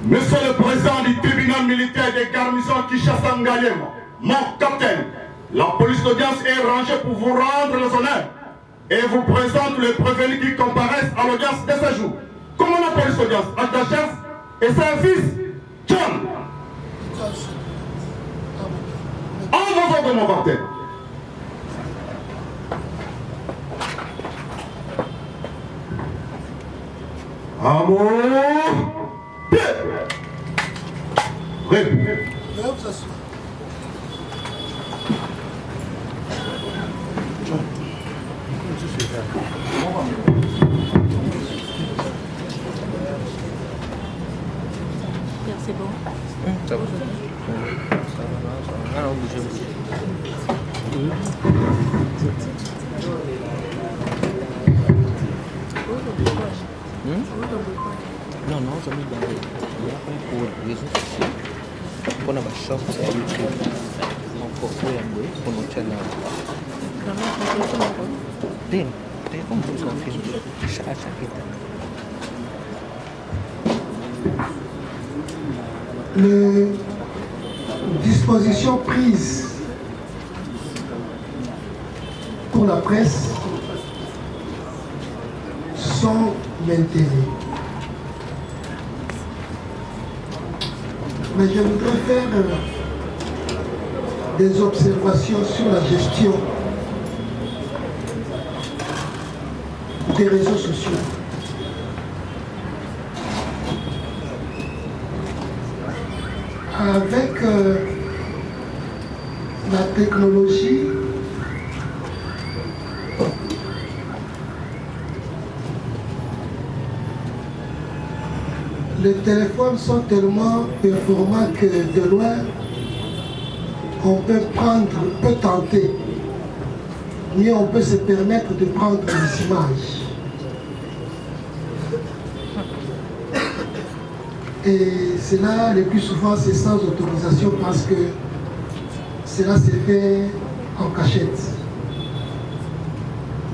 Monsieur le Président du tribunal militaire des garnisons Kinshasa Ngaliema, mon capitaine, la police d'audience est rangée pour vous rendre les honneurs et vous présente les prévenus qui comparaissent à l'audience de ce jour. Comment la police d'audience, chef et service, John. En vos ordres, mon capitaine. Amour. République. C'est bon. Ça va. Ça va. Alors, bougez aussi. Non, non, ça met dans les réseaux sociaux. On a ma shop sur YouTube. Mon photo est emboué pour notre channel. Bien, téléphone pour son film. Chaque Les dispositions prises pour la presse sont maintenues. Mais je voudrais faire des observations sur la gestion des réseaux sociaux. Avec la technologie, les téléphones sont tellement performants que de loin, on peut tenter, mais on peut se permettre de prendre des images. Et cela, le plus souvent, c'est sans autorisation parce que cela s'est fait en cachette.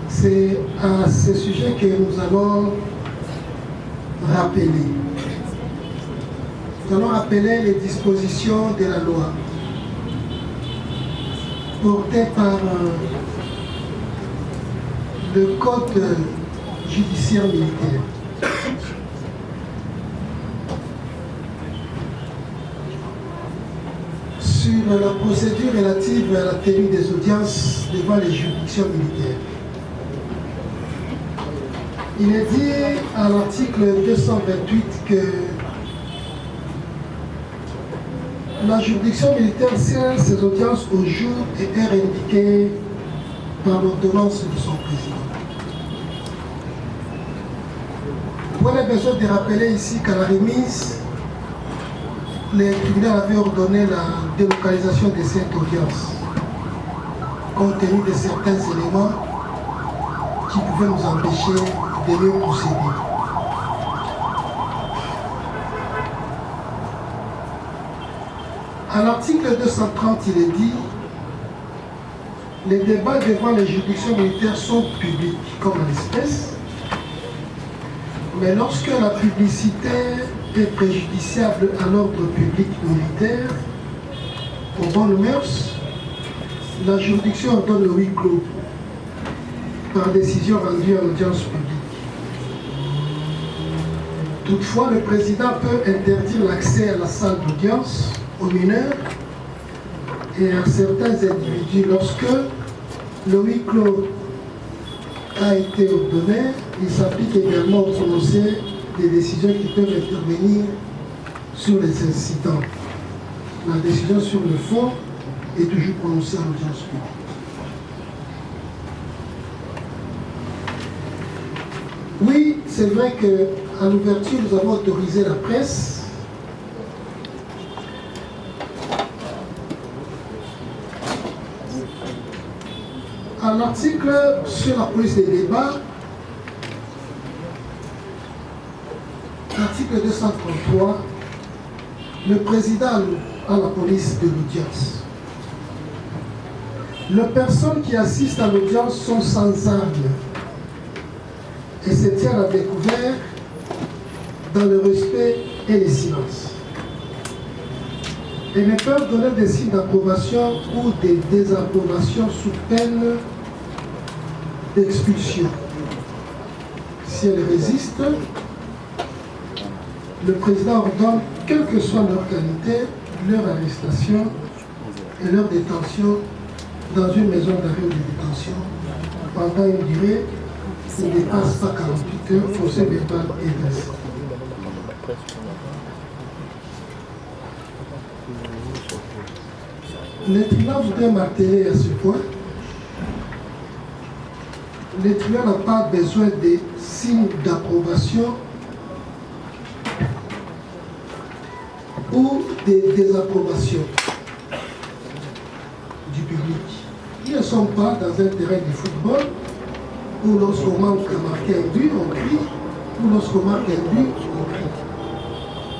C'est à ce sujet que nous allons rappeler. Nous allons rappeler les dispositions de la loi portées par le Code judiciaire militaire. Sur la procédure relative à la tenue des audiences devant les juridictions militaires. Il est dit à l'article 228 que la juridiction militaire scelle ses audiences au jour et heure indiquées par l'ordonnance de son président. On a besoin de rappeler ici qu'à la remise le tribunal avait ordonné la délocalisation de cette audience, compte tenu de certains éléments qui pouvaient nous empêcher de mieux procéder. À l'article 230, il est dit: les débats devant les juridictions militaires sont publics, comme à l'espèce, mais lorsque la publicité est préjudiciable à l'ordre public militaire, aux bonnes mœurs, la juridiction ordonne le huis clos par décision rendue à l'audience publique. Toutefois, le président peut interdire l'accès à la salle d'audience aux mineurs et à certains individus. Lorsque le huis clos a été ordonné, il s'applique également au prononcé des décisions qui peuvent intervenir sur les incidents. La décision sur le fond est toujours prononcée à l'audience publique. Oui, c'est vrai qu'à l'ouverture, nous avons autorisé la presse. À l'article sur la police des débats, l'article 233, le président a la police de l'audience. Les personnes qui assistent à l'audience sont sans armes et se tiennent à découvert dans le respect et le silence. Et ne peuvent donner des signes d'approbation ou de désapprobation sous peine d'expulsion. Si elles résistent, le président ordonne, quelle que soit leur qualité, leur arrestation et leur détention dans une maison d'arrêt ou de détention pendant une durée qui ne dépasse pas 48 heures, procès verbal et dressé. Le tribunal voudrait marteler à ce point. Le tribunal n'a pas besoin de signes d'approbation ou de désapprobation du public. Ils ne sont pas dans un terrain de football où lorsqu'on manque à marquer un but, on crie, ou lorsqu'on marque un but, on crie.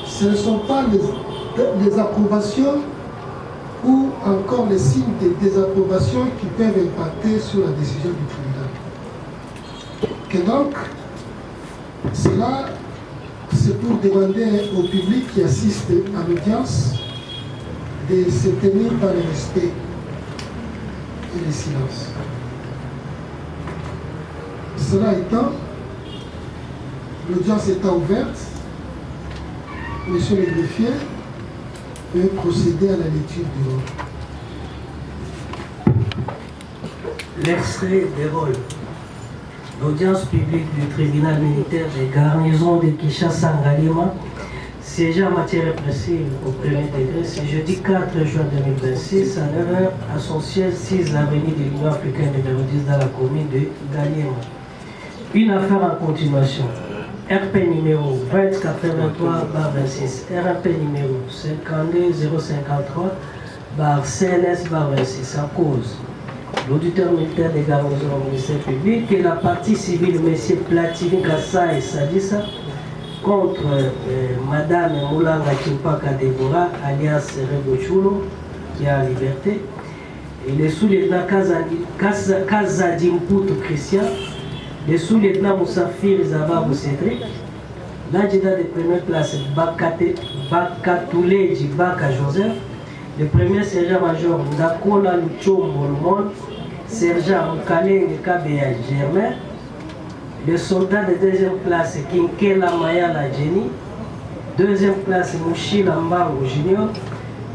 Ce ne sont pas les approbations ou encore les signes de désapprobation qui peuvent impacter sur la décision du tribunal. Que donc, cela, c'est pour demander au public qui assiste à l'audience de se tenir par le respect et le silence. Cela étant, l'audience étant ouverte, monsieur le greffier peut procéder à la lecture du rôle. L'extrait des rôles. L'audience publique du tribunal militaire des garnisons de Kinshasa-Ngalema, siégeant en matière répressive au premier degré, ce jeudi 4 juin 2026 à 9h à son siège 6 avenue de l'Union africaine numéro 10 dans la commune de Ngaliema. Une affaire en continuation. RP numéro 2083-26, RP numéro 52053-CNS-26 en cause. L'auditeur militaire des garnisons au ministère public et la partie civile, M. Platini Kassa et Sadissa, contre Madame Moulanga Chimpaka Deborah, alias Rebochulo, qui a la liberté, et le sous-lieutenant Kazadimputu Christian, le sous-lieutenant Moussafir Zababou Cédric, l'adjudant de première classe Bakatoulé Djibaka Joseph, le premier sergent-major Ndakola Luchombo Lumon, sergent Mkaleng Kabea Germain, le soldat de deuxième classe Kinkela Mayala Jenny, deuxième classe Mouchila Mbango Junior,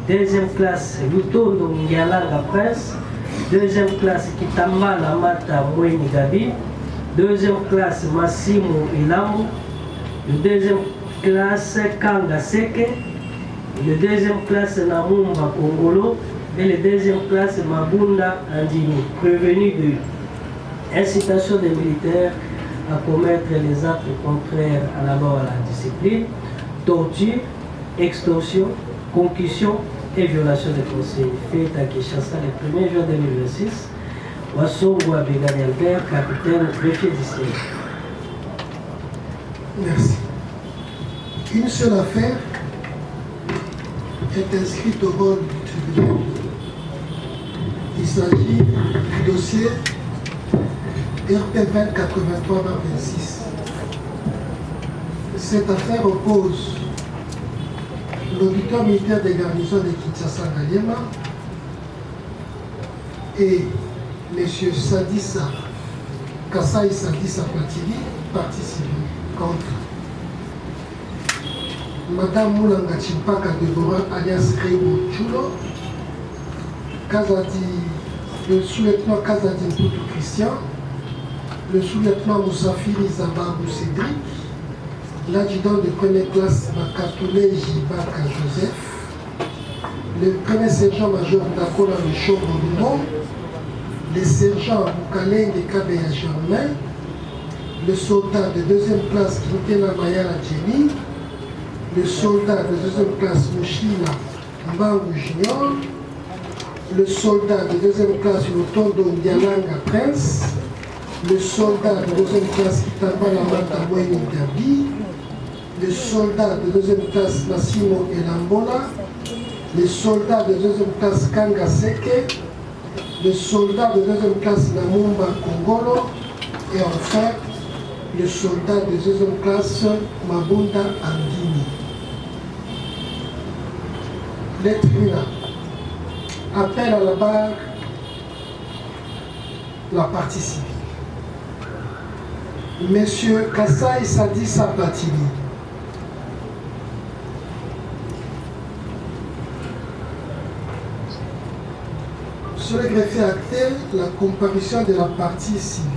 deuxième classe Lutondo Ngialanga Prince, deuxième classe Kitambala Mata Mweni Gabi, deuxième classe Massimo Ilamu, le deuxième classe Kanga Seke, le deuxième classe Namumba Kongolo et le deuxième classe Mabunda Andini, prévenu de incitation des militaires à commettre les actes contraires à la loi à la discipline, torture, extorsion, concussion et violation des conseils faite à Kinshasa le 1er juin 2026. Wassongo Abegani Albert, capitaine greffier du Seigneur. Merci. Une seule affaire est inscrite au rôle du tribunal. Il s'agit du dossier RP 2083-26. Cette affaire oppose l'auditeur militaire des garnisons de Kinshasa-Ngaliema et M. Sadissa Kasai Sadissa Platini, partie civile, contre Madame Moulanga Chimpaka Deborah alias Reibo Chulo, le sous-lieutenant Kazadi Mputu Christian, le sous-lieutenant Moussafiri Zababou Cédric, l'adjudant de première classe Makatoulé Jibaka Joseph, le premier sergent-major Dakola Michon Bolumon, le sergent Boukaleng Kabeya Germain, le soldat de deuxième classe Kinkela Mayala Jenny, le soldat de deuxième classe Mouchila Mbangu Junior, le soldat de deuxième classe Lotondo Ndialanga Prince, le soldat de deuxième classe Kitambala Mata Mweni Gabi, le soldat de deuxième classe Massimo Elambola, le soldat de deuxième classe Kanga Seke, le soldat de deuxième classe Namumba Kongolo, et enfin le soldat de deuxième classe Mabunda Andini. Les tribunaux appellent à la barre la partie civile. Monsieur Kasai Sadissa Platini. Sur le greffier acté la comparution de la partie civile.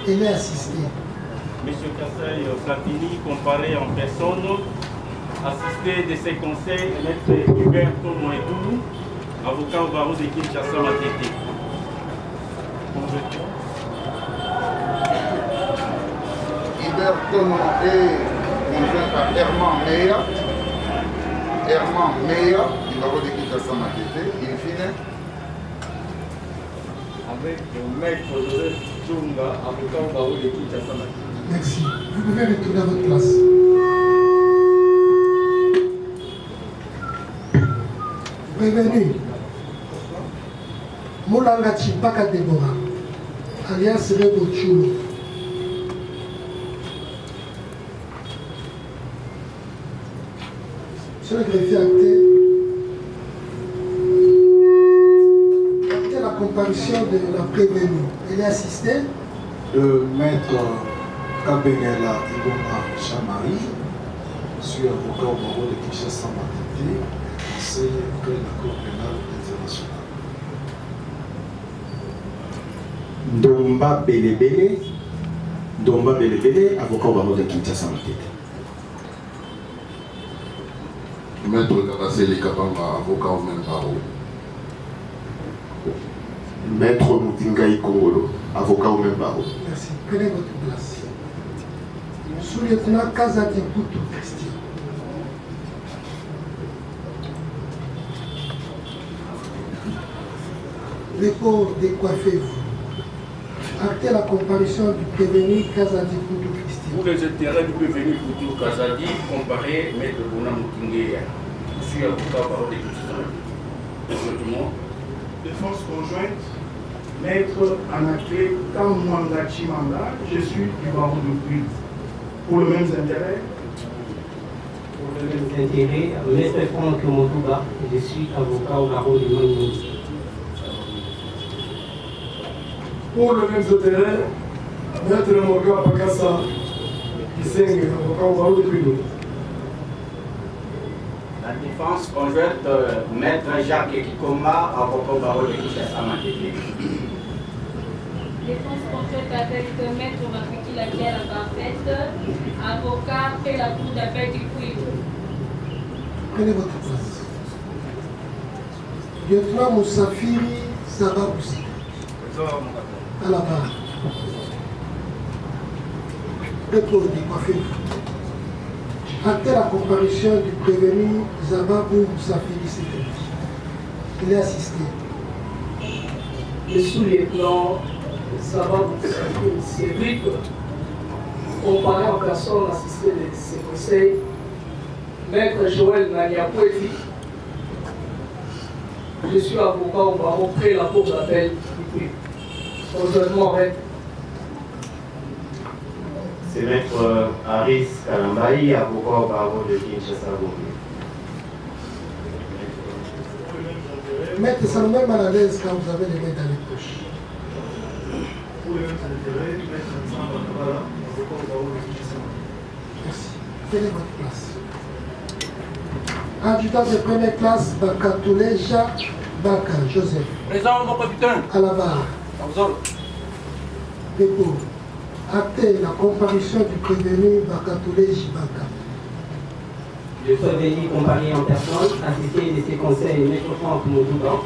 Elle est assistée. Monsieur Kasai Platini comparé en personne, assisté de ses conseils, Maître Hubert Tomoedoulou, avocat au barreau de Kinshasa Matete. Hubert Tomo est conjoint par Herman Meya. Herman Meya, du barreau de Kinshasa Matete. Il finit Avec Maître Joseph Tchunga, avocat au barreau de Kinshasa Matete. Merci. Vous pouvez retourner à votre place. Prévenu. Moulanga Chimpaka Deborah, alias Rebo Chulo. Monsieur le greffier acté la comparution de la prévenue. Elle est assistée de maître Kabengela Iboma Chamari, monsieur avocat au barreau de Kinshasa Matete, conseiller de la Cour pénale internationale. Domba Belebele, avocat au barreau de Kinshasa Matete. Maître Kabasele Kabamba, avocat au même barreau. Maître Moutingaï Kongolo, avocat au même barreau. Merci. Prenez votre place. Sous-lieutenant Kazadi Mputu Christian. Dépôt décoiffez-vous. Actez la comparution du prévenu Kazadi Mputu Christian. Pour les intérêts du prévenu Mputu Kazadi, comparé Maître Bona Moutingeya. Je suis avocat au barreau de Kinshasa. Défense conjointe, Maître Anaké Kamwanga Chimanga, je suis du barreau de Puy. Pour les mêmes intérêts. Pour les mêmes intérêts, Maître Franck Moduba, je suis avocat au barreau de Moni. Pour les mêmes intérêts, Maître Moga Pakassa, Kiseng, avocat au barreau de Puy. La défense conjointe, Maître Jacques Kikoma, avocat au barreau de Kinshasa Matete. Défense conjointe avec Maître Mapiki Lakia la Parfaite, avocat après la cour d'appel du Pouilly. Prenez votre place. Lieutenant Moussafiri Zababoussi. À la barre. Dépôt décoiffez-vous. Actez la comparution du prévenu Zababou Safiri Sekeli. Il est assisté. Le sous-lieutenant Zababou Safiri Sekeli, comparé en personne assisté de ses conseils, Maître Joël Naniapoueti. Je suis avocat au barreau près la cour d'appel du Puy. Conjointement avec. C'est Maître Aris Kalambaï, avocat au barreau de Kinshasa. Maître, ça nous met mal à l'aise quand vous avez les mains dans les poches. Pour les mêmes intérêts, Maître Nsamba Kabala, avocat au barreau de Kinshasa. Merci. Quelle est votre place? Adjudant de première classe, Bakatouleja Baka Joseph. Présent, mon capitaine. À la barre. Dépôt. Actez la comparution du prévenu Bakatouleja Baka. Je suis venu comparer en personne, assister de ses conseils, Maître Franck Moudouban.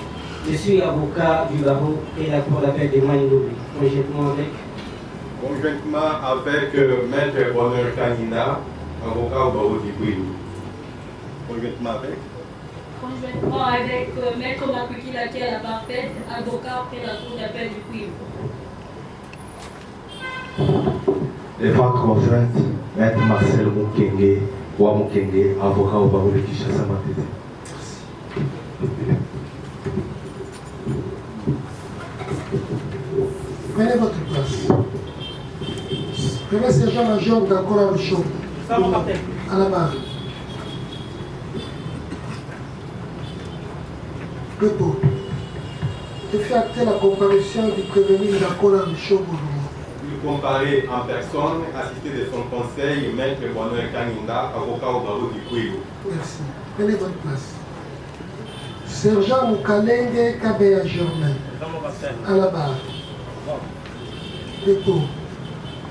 Je suis avocat du barreau et la cour d'appel de Maïnobi. Conjointement avec Maître Bonheur Kanina, avocat au barreau du Puy. Conjointement avec Maître Makuki Lakia la parfaite, avocat auprès de la cour d'appel du Puy. Défense conjointe, Maître Marcel Mukenge, Wa Mukenge, avocat au barreau de Kinshasa Matete. Prenez votre place. Premier sergent-major d'Ankola Lucho. À la barre. Dépôt. Je fais acter la comparution du prévenu d'Ankola Lucho Boulou. Il comparait en personne, assisté de son conseil, Maître Bonheur Kaninga, avocat au barreau du Puy. Merci. Prenez votre place. Sergent Mukalenge Kabeya Germain. À la barre. Dépôt.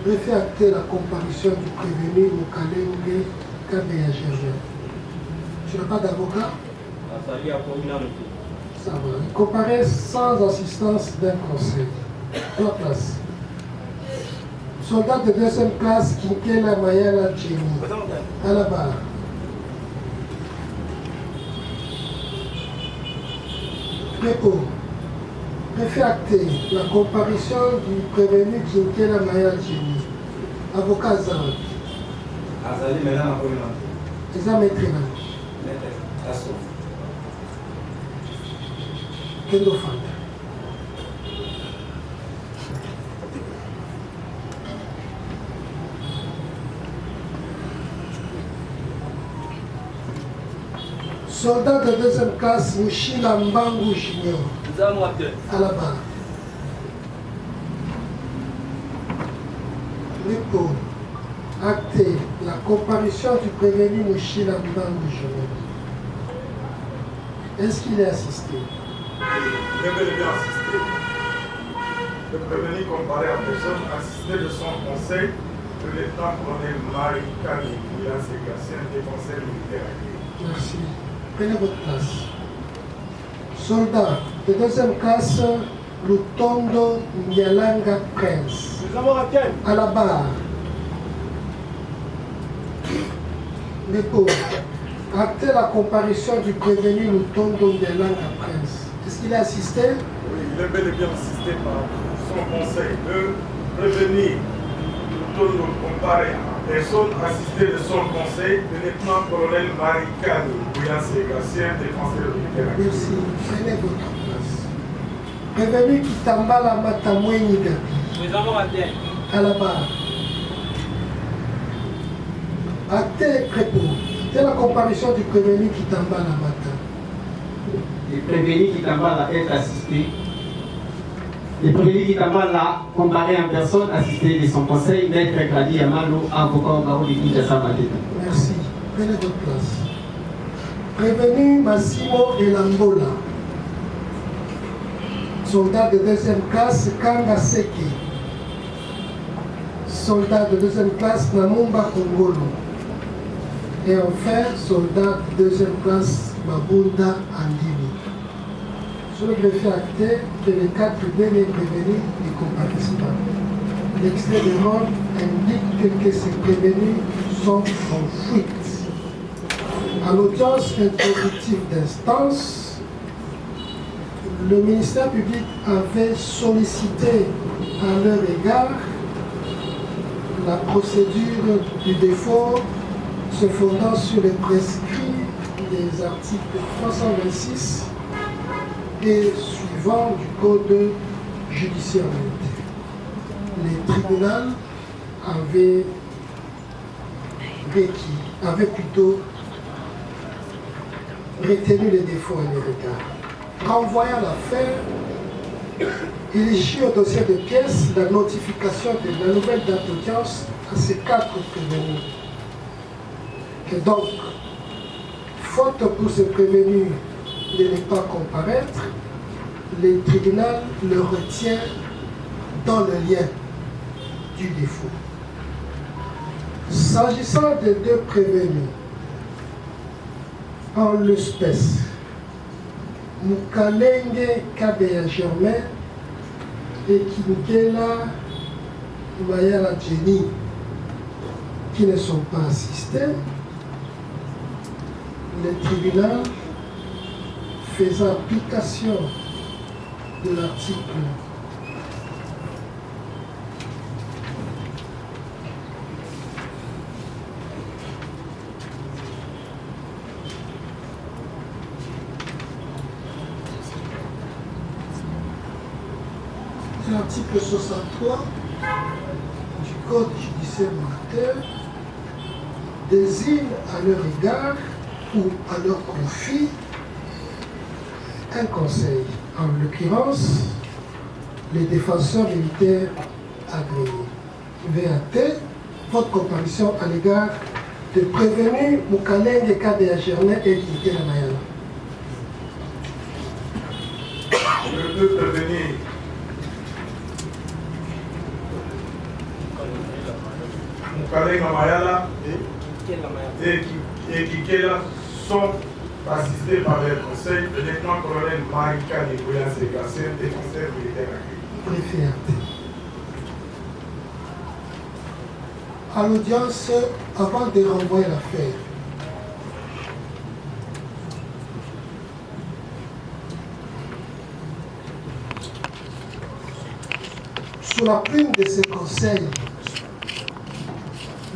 Je fais acter la comparution du prévenu Mukalenge Kabeya Germain. Tu n'as pas d'avocat? Ça va. Il comparait sans assistance d'un conseil. La place. Soldat de deuxième classe, Kinkela Mayala Jenny. À la barre. Dépôt. Je fais acter la comparution du prévenu Kinkela Mayala Jenny. Avocat Zara. Azali maintenant Les a maîtres là. Kendo Fanda. Soldat de deuxième classe, Mouchila Mbangu Junior. À la barre. Dépôt. Acté la comparution du prévenu Mouchila Mbangu Junior. Est-ce qu'il est assisté? Il est bel et bien assisté. Le prévenu comparé en personne, assisté de son conseil, le lieutenant-colonel Marie Kani, qui a ses garçons des conseils militaires. Merci. Prenez votre place. Soldat de deuxième classe, Lutondo Nyalanga Prince. À la barre. Dépôt. Actez la comparution du prévenu Lutondo Nyalanga Prince. Est-ce qu'il est assisté? Oui, il est bel et bien assisté par son conseil. Le prévenu Lutondo comparé en personne, assisté de son conseil, le lieutenant-colonel Marie Kani, Bouillan Ségassien, défenseur militaire. Merci. Prenez votre place. Prévenu Kitambala Matamweni Gapi. À la barre. Actez Crépeau. C'est la comparution du prévenu Kitambala Mata. Le prévenu Kitambala est assisté. Le prévenu Kitambala comparé en personne, assisté de son conseil, Maître Kadi Yamalo, avocat au barreau de Kinshasa Matete. Merci. Prenez votre place. Prévenu Massimo Elambola. Soldat de deuxième classe, Kanga Seke. Soldat de deuxième classe, Namumba Kongolo. Et enfin, soldat de deuxième classe, Mabunda Andini. Sur le greffier acté que les 4 derniers prévenus y comparticipent. L'extrait de l'ordre indique que ces prévenus sont en fuite. À l'audience introductive d'instance, le ministère public avait sollicité à leur égard la procédure du défaut se fondant sur les prescrits des articles 326 et suivants du Code judiciaire militaire. Les tribunaux avaient plutôt retenu les défauts à leur égard. Renvoyant l'affaire, il échut au dossier de pièces la notification de la nouvelle date d'audience à ces 4 prévenus. Que donc, faute pour ce prévenu de ne pas comparaître, le tribunal le retient dans le lien du défaut. S'agissant des 2 prévenus, en l'espèce, Mukalenge Kabeya Germain et Kinkela Mayala Jenny, qui ne sont pas assistés, le tribunal faisant application de l'article l'article 63 du Code judiciaire militaire désigne à leur égard ou à leur conflit un conseil, en l'occurrence les défenseurs militaires agréés. VAT, votre comparution à l'égard de prévenus Mukalenge Kabeya Germain et Kinkela Mayala. Je peux prévenir Mukalenge Mayala et Kinkela sont assistés par le conseil de lieutenant-colonel Marika Nicolas Ségassé, défenseur militaire agréé. À l'audience, avant de renvoyer l'affaire, sous la plume de ces conseils,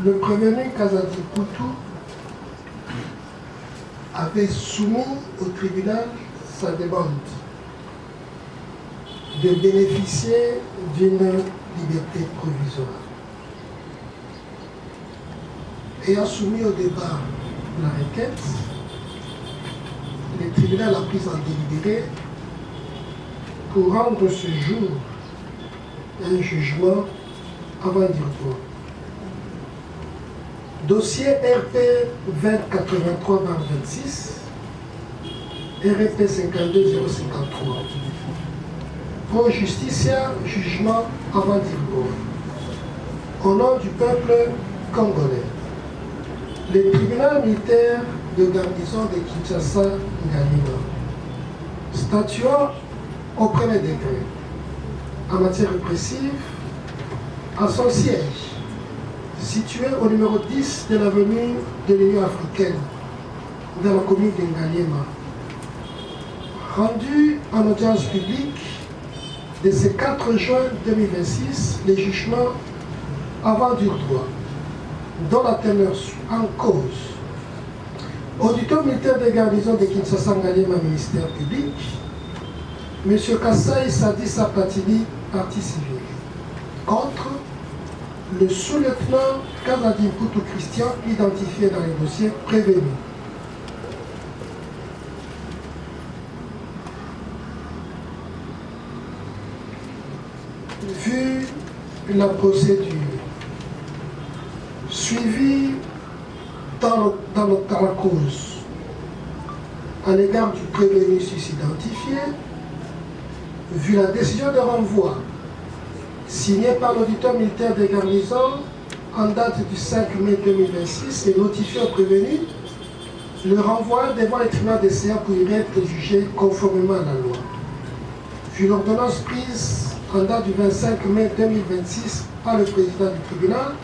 le prévenu Kazadi Poutou avait soumis au tribunal sa demande de bénéficier d'une liberté provisoire. Ayant soumis au débat la requête, le tribunal a pris en délibéré pour rendre ce jour un jugement avant d'y retourner. Dossier RP 2083-26, RP 52053. Pro Justicia, jugement avant d'y retourner. Au nom du peuple congolais, le tribunal militaire de garnison de Kinshasa Ngalima, statuant au premier degré en matière répressive, à son siège, situé au numéro 10 de l'avenue de l'Union africaine, dans la commune de Ngaliema, rendu en audience publique de ce 4 juin 2026, les jugements avant du droit, dont la teneur en cause. Auditeur militaire de garnison de Kinshasa Ngaliema, ministère public, M. Kassai Sadissa Platini, partie civile. Contre le sous-lieutenant Kazadi Poutou Christian, identifié dans les dossiers prévenus. Vu la procédure suivie dans la cause à l'égard du prévenu identifié, vu la décision de renvoi signée par l'auditeur militaire des garnisons en date du 5 mai 2026 et notifié au prévenu, le renvoi devant les tribunaux des CA pour y être jugé conformément à la loi. Vu l'ordonnance prise en date du 25 mai 2026 par le président du tribunal,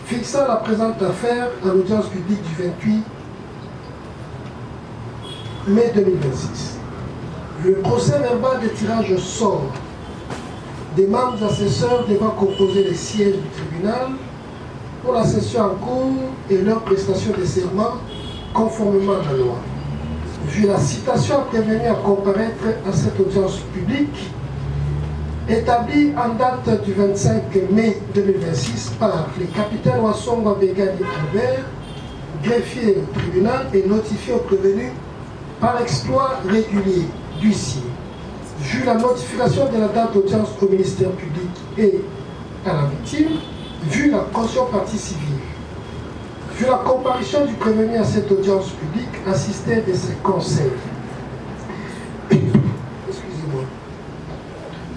fixant la présente affaire à l'audience publique du 28 mai 2026. Le procès verbal de tirage au sort des membres assesseurs devant composer les sièges du tribunal pour la session en cours et leur prestation de serment conformément à la loi. Vu la citation prévenue à comparaître à cette audience publique, établie en date du 25 mai 2026 par les capitaines Wassongo Begani Albert, greffier au tribunal et notifié au prévenu par exploit régulier d'huissier. Vu la notification de la date d'audience au ministère public et à la victime, vu la caution partie civile, vu la comparution du prévenu à cette audience publique assistée de ses conseils, excusez-moi,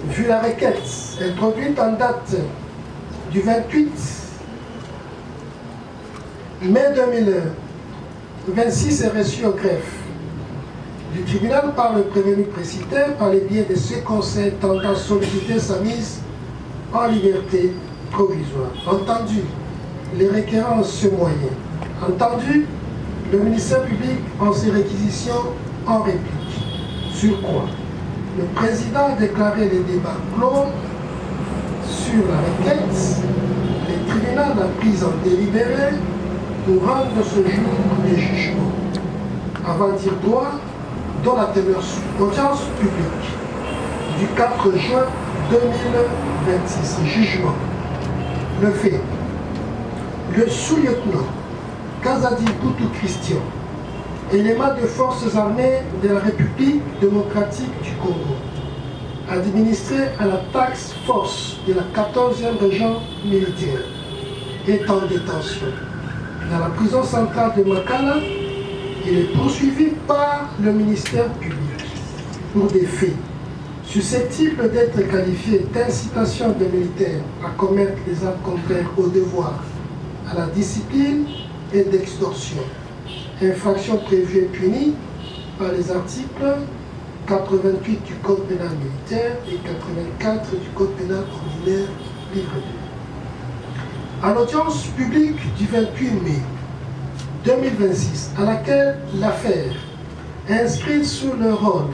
vu la requête introduite en date du 28 mai 2026 et reçue au greffe du tribunal par le prévenu précité par les biais de ce conseil tendant à solliciter sa mise en liberté provisoire. Entendu les requérants en ce moyen. Entendu le ministère public en ses réquisitions en réplique. Sur quoi le président a déclaré les débats clos sur la requête. Le tribunal a pris en délibéré pour rendre ce jour des jugements. Avant dire droit, dans la teneur audience publique du 4 juin 2026. Jugement. Le fait. Le sous-lieutenant Kazadi Poutou Christian, élément de forces armées de la République démocratique du Congo, administré à la taxe force de la 14e région militaire, est en détention dans la prison centrale de Makala. Il est poursuivi par le ministère public pour des faits susceptibles d'être qualifiés d'incitation des militaires à commettre des actes contraires au devoir, à la discipline et d'extorsion. Infraction prévue et punie par les articles 88 du Code pénal militaire et 84 du Code pénal ordinaire livre 2. À l'audience publique du 28 mai 2026, à laquelle l'affaire inscrite sur le rôle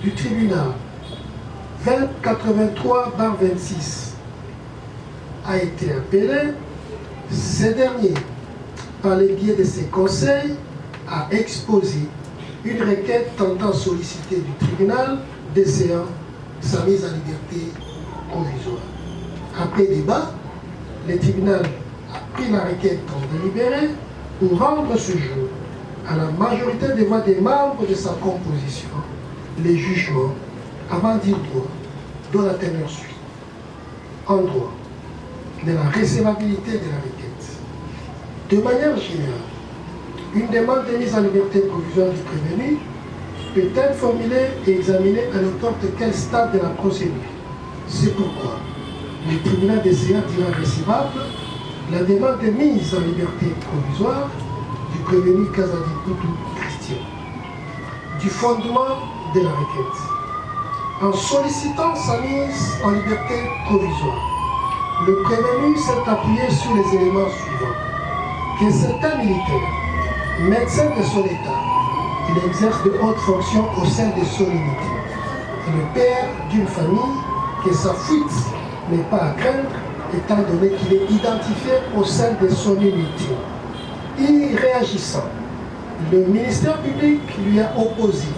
du tribunal 2083/26 a été appelé, ce dernier, par les biais de ses conseils, a exposé une requête tendant à solliciter du tribunal déséant sa mise en liberté provisoire. Après débat, le tribunal a pris la requête en délibéré pour rendre ce jour à la majorité des voix des membres de sa composition les jugements avant dire droit dont la teneur suit. En droit de la recevabilité de la requête. De manière générale, une demande de mise en liberté provisoire du prévenu peut être formulée et examinée à n'importe quel stade de la procédure. C'est pourquoi le tribunal déséant dira recevable la demande de mise en liberté provisoire du prévenu Kazadi Poutou Christian. Du fondement de la requête. En sollicitant sa mise en liberté provisoire, le prévenu s'est appuyé sur les éléments suivants. Que certains militaires, médecins de son état, il exerce de hautes fonctions au sein de son unité. Et le père d'une famille, que sa fuite n'est pas à craindre, étant donné qu'il est identifié au sein de son unité. Y réagissant, le ministère public lui a opposé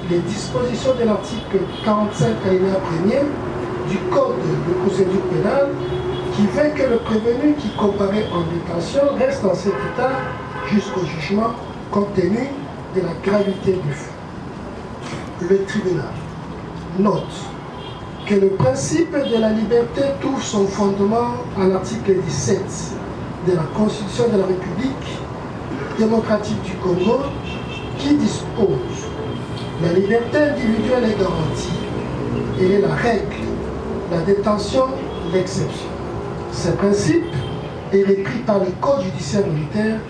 les dispositions de l'article 45 alinéa 1er du Code de procédure pénale qui veut que le prévenu qui comparaît en détention reste dans cet état jusqu'au jugement compte tenu de la gravité du fait. Le tribunal note que le principe de la liberté trouve son fondement à l'article 17 de la Constitution de la République démocratique du Congo qui dispose la liberté individuelle est garantie et est la règle, la détention l'exception. Ce principe est repris par le Code judiciaire militaire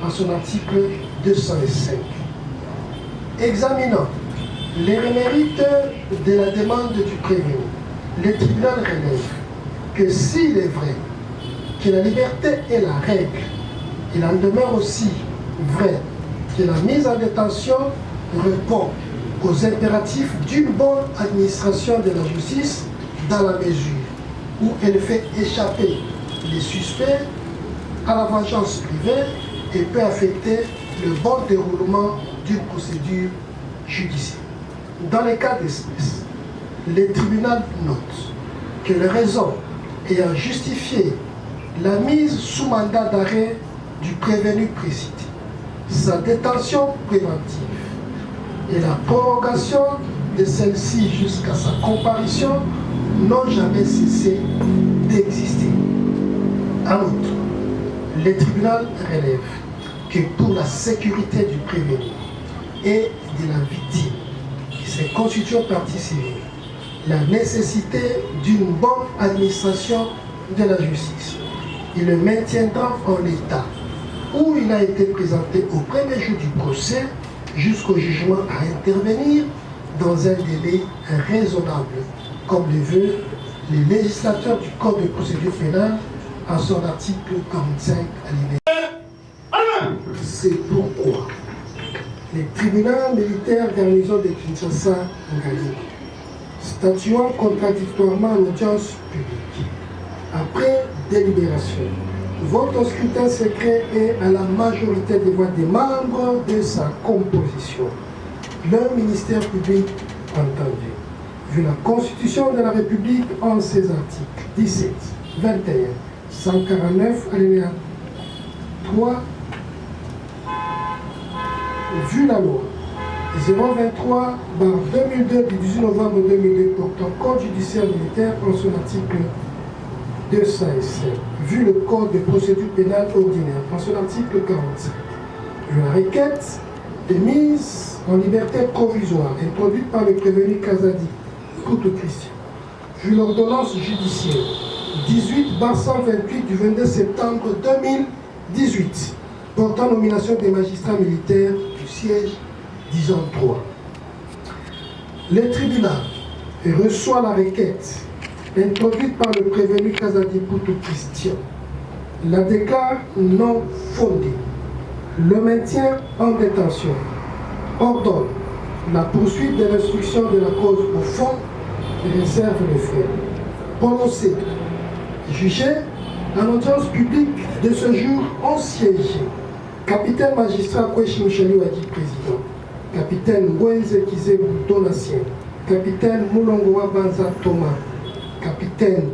en son article 205. Examinant les mérites de la demande du prévenu, le tribunal relève que s'il est vrai que la liberté est la règle, il en demeure aussi vrai que la mise en détention répond aux impératifs d'une bonne administration de la justice dans la mesure où elle fait échapper les suspects à la vengeance privée et peut affecter le bon déroulement d'une procédure judiciaire. Dans les cas d'espèce, le tribunal note que les raisons ayant justifié la mise sous mandat d'arrêt du prévenu précité, sa détention préventive et la prorogation de celle-ci jusqu'à sa comparution n'ont jamais cessé d'exister. En outre, le tribunal relève que pour la sécurité du prévenu et de la victime qui se constitue partie civile, la nécessité d'une bonne administration de la justice et le maintiendra en l'état où il a été présenté au premier jour du procès jusqu'au jugement à intervenir dans un délai raisonnable, comme le veut le législateur du Code de procédure pénale en son article 45 alinéa. C'est pourquoi le tribunal militaire garnison de Kinshasa Ngali, statuant contradictoirement en audience publique, après délibération, vote au scrutin secret et à la majorité des voix des membres de sa composition, le ministère public entendu, vu la Constitution de la République en ses articles 17, 21, 149, alinéa 3, vu la loi 023/2002 du 18 novembre 2002 portant code judiciaire militaire en son article 207, vu le code de procédure pénale ordinaire en son article 45, vu la requête de mise en liberté provisoire introduite par le prévenu Kazadi Poutou Christian, vu l'ordonnance judiciaire 18/128 du 22 septembre 2018 portant nomination des magistrats militaires du siège disant 3. Le tribunal reçoit la requête introduite par le prévenu Kazadi Poutou Christian, la déclare non fondée, le maintien en détention, ordonne la poursuite de l'instruction de la cause au fond et réserve les frais. Prononcé, jugé, en audience publique de ce jour ont siégé capitaine magistrat Kweshi Micheli Wadi, président, capitaine Ngwenze Kizebu Donatien, capitaine Moulongoa Banza Thomas, capitaine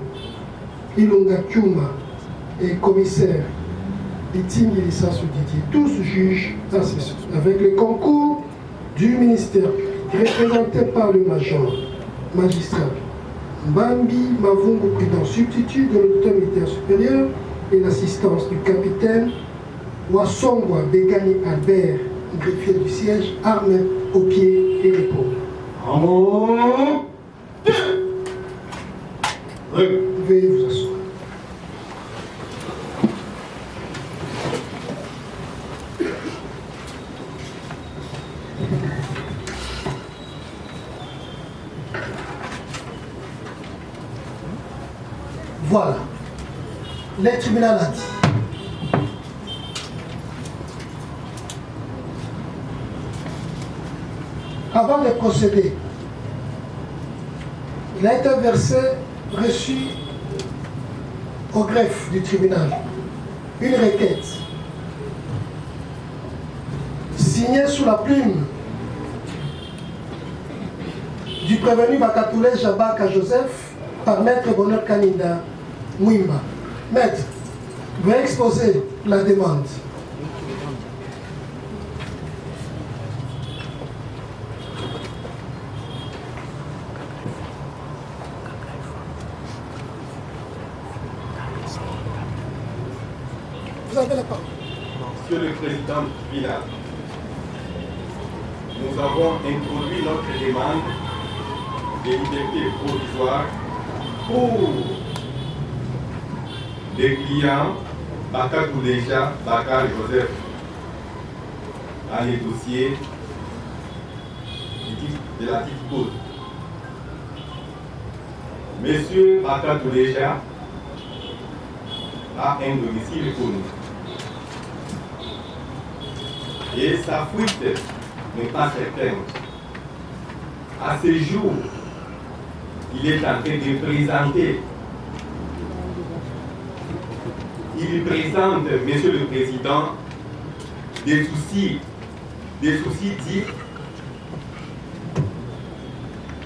Ilunga Kyuma et commissaire Itim Yelissa Soudidi, tous juges assesseurs, avec le concours du ministère représenté par le magistrat Mbambi Mavungu, président substitut de l'autorité militaire supérieure, et l'assistance du capitaine Wassongwa Begani Albert, greffier du siège, armé aux pieds et épaules. Veuillez vous asseoir. Voilà. Le tribunal a dit. Avant de procéder, il a été reçu au greffe du tribunal une requête signée sous la plume du prévenu Bakatoulé Jabaka Joseph par Maître Bonheur Kaninda Mwimba. Maître, veuillez exposer la demande. Vous avez la parole. Monsieur le Président du tribunal, nous avons introduit notre demande de liberté provisoire pour les clients Bakatouleja Bakar Joseph dans les dossiers de la petite cause. Monsieur Bakatouleja a un domicile connu. Et sa fuite n'est pas certaine. À ce jour, il est en train de présenter. Il présente, Monsieur le Président, des soucis dits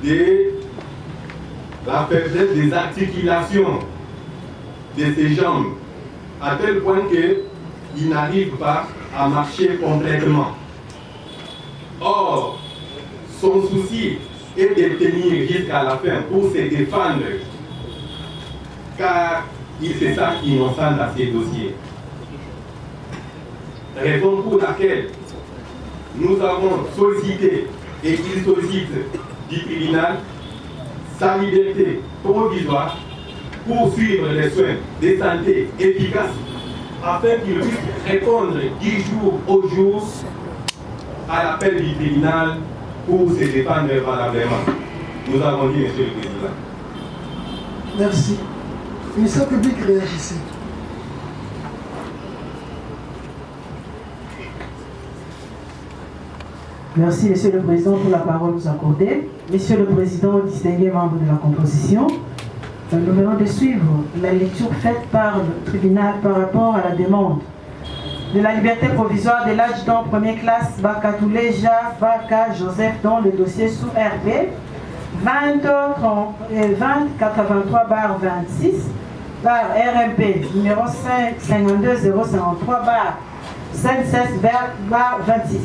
de la faiblesse des articulations de ses jambes, à tel point qu'il n'arrive pas à marcher complètement. Or, son souci est de tenir jusqu'à la fin pour se défendre, car il se sent innocent dans ces dossiers. Raison pour laquelle nous avons sollicité et il sollicite du tribunal sa liberté provisoire pour suivre les soins de santé efficaces afin qu'il puisse répondre 10 jours au jour à l'appel du tribunal pour se défendre valablement. Nous avons dit, Monsieur le Président. Merci. Ministère public, réagissez. Merci, Monsieur le Président, pour la parole nous accordée. Monsieur le Président, distingués membres de la composition, nous venons de suivre la lecture faite par le tribunal par rapport à la demande de la liberté provisoire de l'adjudant première classe Bakatouleja Baka Joseph dans le dossier sous RP 2083/26 par RMP numéro 552-053/56/26.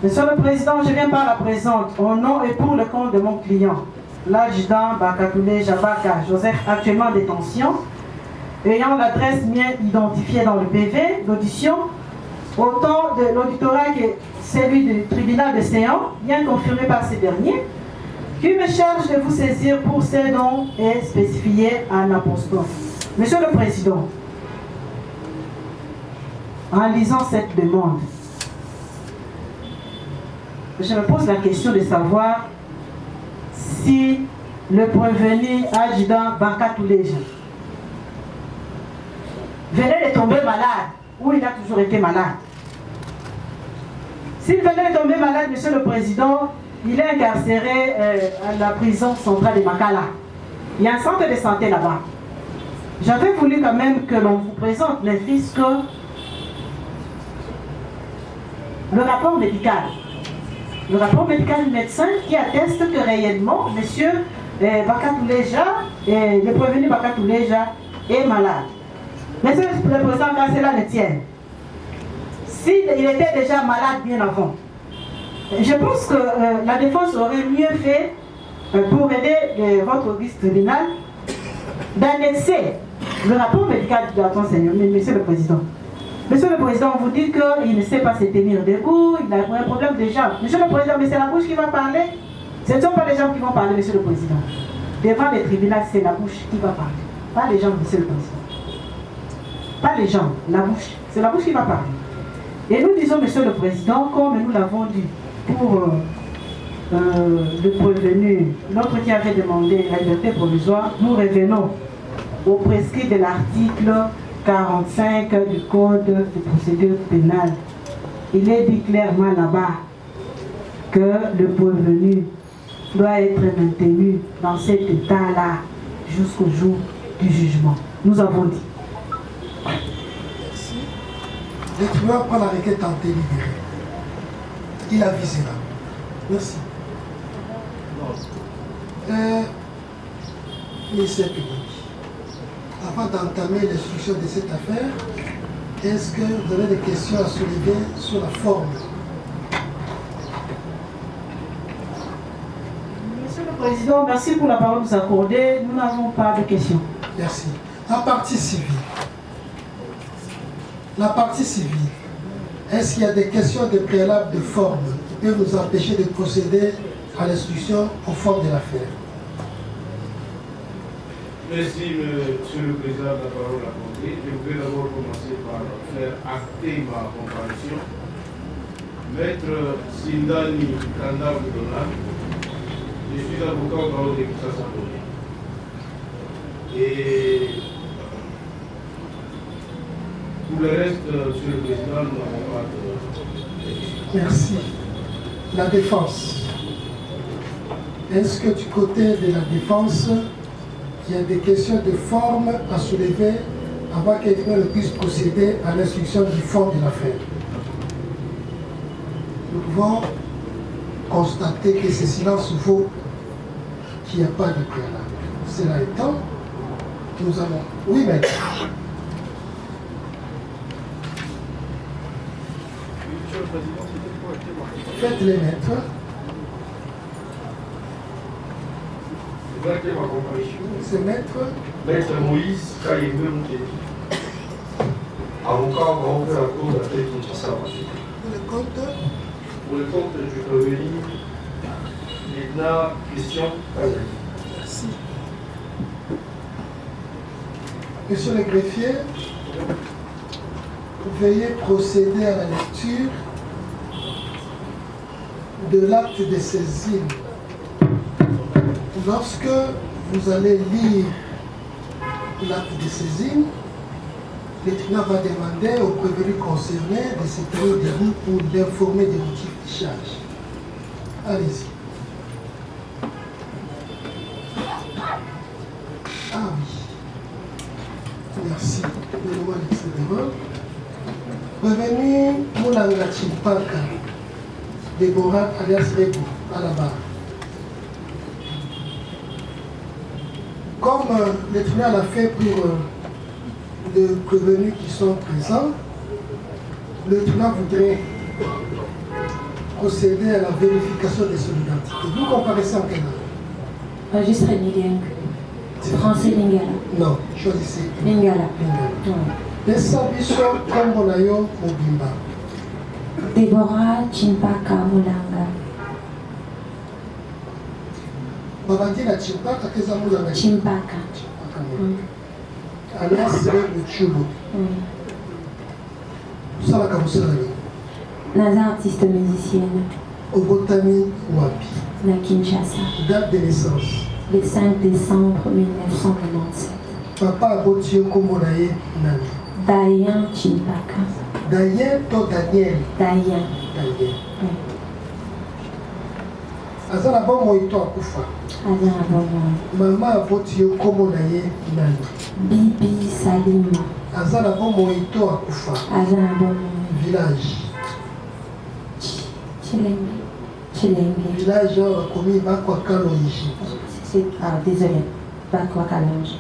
Monsieur le Président, je viens par la présente au nom et pour le compte de mon client, l'adjudant Bakatouleja Baka Joseph, actuellement en détention, ayant l'adresse bien identifiée dans le PV d'audition, autant de l'auditorat que celui du tribunal de Séant, bien confirmé par ces derniers, qui me charge de vous saisir pour ce dont est spécifié en apostrophe. Monsieur le Président, en lisant cette demande, je me pose la question de savoir si le prévenu adjudant Bakatouleja venait de tomber malade ou il a toujours été malade. S'il venait de tomber malade, Monsieur le Président, il est incarcéré à la prison centrale de Makala. Il y a un centre de santé là-bas. J'avais voulu quand même que l'on vous présente les risques, le rapport médical. Le rapport médical du médecin qui atteste que réellement, Monsieur Bakatouleja, le prévenu Bakatouleja est malade. Monsieur le Président, quand cela le tient, s'il était déjà malade bien avant, je pense que la défense aurait mieux fait pour aider votre vice-tribunal d'annexer le rapport médical de l'enseignant, Monsieur le Président. Monsieur le Président, vous dites qu'il ne sait pas se tenir debout, il a un problème de jambes. Monsieur le Président, mais c'est la bouche qui va parler. Ce ne sont pas les jambes qui vont parler, Monsieur le Président. Devant le tribunal, c'est la bouche qui va parler. Pas les jambes, Monsieur le Président. Pas les jambes, la bouche. C'est la bouche qui va parler. Et nous disons, Monsieur le Président, comme nous l'avons dit pour le prévenu, l'autre qui avait demandé la liberté provisoire, nous revenons au prescrit de l'article 45 du Code de procédure pénale. Il est dit clairement là-bas que le prévenu doit être maintenu dans cet état-là jusqu'au jour du jugement. Nous avons dit. Merci. Le tribunal prend la requête en délibéré. Il avisera. Merci. Ministère public. Avant d'entamer l'instruction de cette affaire, est-ce que vous avez des questions à soulever sur la forme? Monsieur le Président, merci pour la parole nous accordée. Nous n'avons pas de questions. Merci. La partie civile. La partie civile. Est-ce qu'il y a des questions de préalable de forme qui peuvent nous empêcher de procéder à l'instruction au fond de l'affaire? Merci, Monsieur le Président, de la parole accordée. Je voudrais d'abord commencer par faire acter ma comparution. Maître Sindani Kanda Boudona, je suis avocat au barreau de Kinshasa. Et Pour le reste, Monsieur le Président, nous n'avons pas de... Merci. La défense. Est-ce que du côté de la défense, il y a des questions de forme à soulever avant que quelqu'un puisse procéder à l'instruction du fond de l'affaire? Nous pouvons constater que ce silence vaut qu'il n'y a pas de préalable. Cela étant, nous allons... Oui, maître. Faites-les, maître. C'est maître. Maître Moïse Kayembe Moukeni. Avocat au grand de la Cour d'appel Kinshasa. Pour le compte du prévenu, lieutenant Christian Kazali. Merci. Monsieur le greffier, veuillez procéder à la lecture de l'acte de saisine. Lorsque vous allez lire l'acte de saisine, le tribunal va demander au prévenu concerné de se tenir debout pour l'informer des motifs de charge. Allez-y. Ah oui. Merci. Donnez-moi l'extrait devant. Prévenu Moulanga Chimpaka, Déborah alias Rebo, à la barre. Comme le tribunal a fait pour les prévenus qui sont présents, le tribunal voudrait procéder à la vérification de son identité. Vous comparaissez en quelle langue? Registre Lingala. Français Lingala. Non, choisissez. Lingala. Pesa biso kombo na yo mobimba. Déborah Chimpaka Moulanga. Babandi na Chimpaka keza Moulanga. Chimpaka. Alias Rebo Chulo. Salaka Moussalani. Naza artiste musicienne. Obotami Wapi. Na Kinshasa. Date de naissance. Le 5 décembre 1997. Papa Abotio Komonaye Nani. Dayan Chimpaka. Dayan to Daniel. Dayan. Dayan. Azana bon moito akufa. Azana bon moito. Mama Abotio Komonaye Nani. Bibi Salima. Azana bon moito akufa. Azana bon moito. Village. Chilengi. Chilengi. Village commis Bakwa Kalonji. Désolé. Bakwa Kalonji.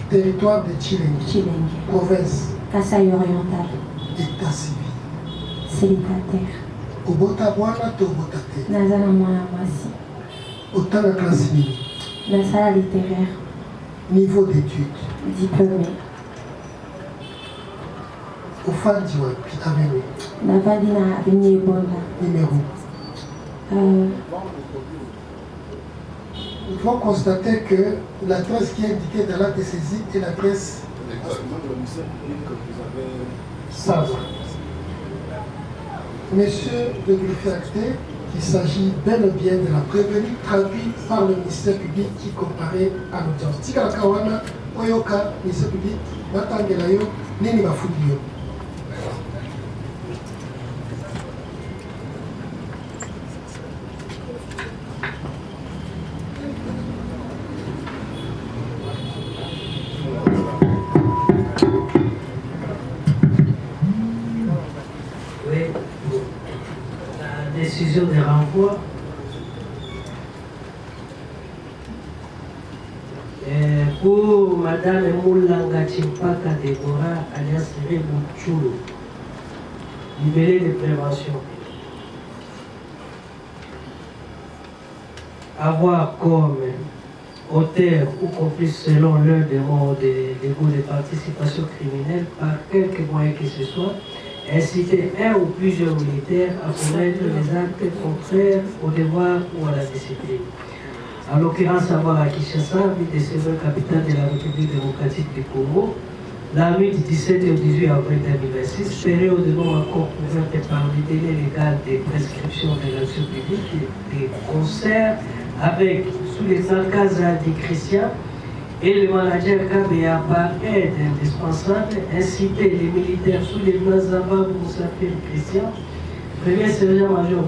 Territoire de Chilengi. Chilengi. Province. Kasaï oriental. État civil. Célibataire. Obota Bwana to Obotate. Nazana Mwana Mwasi. Otana classe mini. Nasala littéraire. Niveau d'études. Diplômé. Ofandi wapi avenue. Navadi na avenue Bonda. Numéro. Nous pouvons constater que l'adresse qui est indiquée dans l'acte de saisie est l'adresse Sava. Monsieur le greffier acté, il s'agit bel et bien de la prévenue traduite par le ministère public qui comparait à l'audience. Tika Kawana, Oyoka, ministère public, Matangelayo, Nini Mafudio. Décision de renvoi. Pour Madame Moulanga Chimpaka Déborah, alias Rebo Chulo, libérée de prévention. Avoir comme auteur ou complice selon leur demande de goût de participation criminelle par quelque moyen que ce soit, inciter un ou plusieurs militaires à commettre les actes contraires au devoir ou à la discipline. En l'occurrence, avoir à Kinshasa, ville de Sévère, capitale de la République démocratique du Congo, la nuit du 17 au 18 avril 2026, période non encore couverte par le délai légal de prescription de l'action publique et de concert avec, sous les encadres des chrétiens et le manager KBA par aide indispensable, inciter les militaires sous les Nazamba Moussafir Christian, premier sergent-major